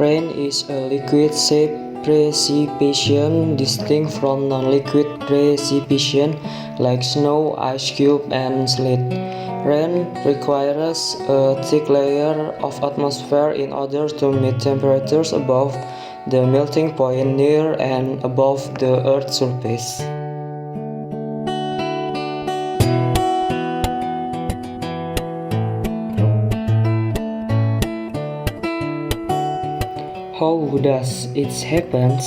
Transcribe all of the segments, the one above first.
Rain is a liquid-shaped precipitation distinct from non-liquid precipitation like snow, ice cube, and sleet. Rain requires a thick layer of atmosphere in order to meet temperatures above the melting point near and above the Earth's surface. How does it happen?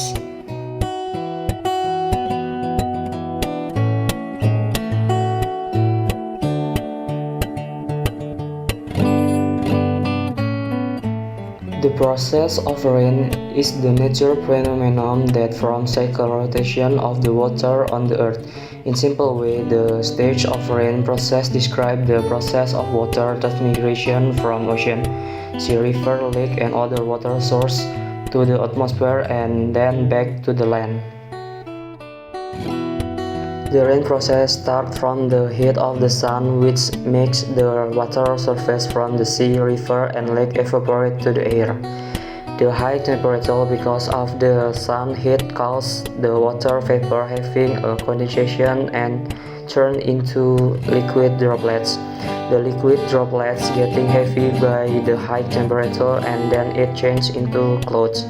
The process of rain is the natural phenomenon that from cycle rotation of the water on the earth. In simple way, the stage of rain process describes the process of water transmigration from ocean, sea, river, lake, and other water source to the atmosphere and then back to the land. The rain process starts from the heat of the sun, which makes the water surface from the sea, river, and lake evaporate to the air. The high temperature because of the sun heat causes the water vapor having a condensation and turn into liquid droplets. The liquid droplets getting heavy by the high temperature and then it changes into clouds.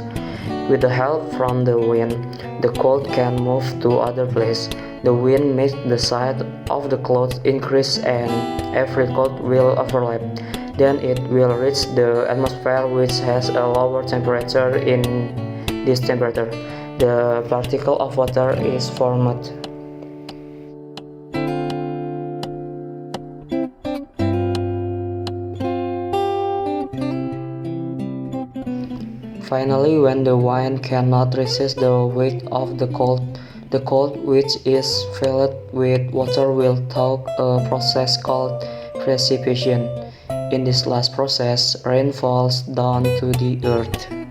With the help from the wind, the cloud can move to other place. The wind makes the size of the clouds increase and every cloud will overlap. Then it will reach the atmosphere which has a lower temperature. In this temperature, the particle of water is formed. Finally, when the wind cannot resist the weight of the cold which is filled with water will thaw, a process called precipitation. In this last process, rain falls down to the earth.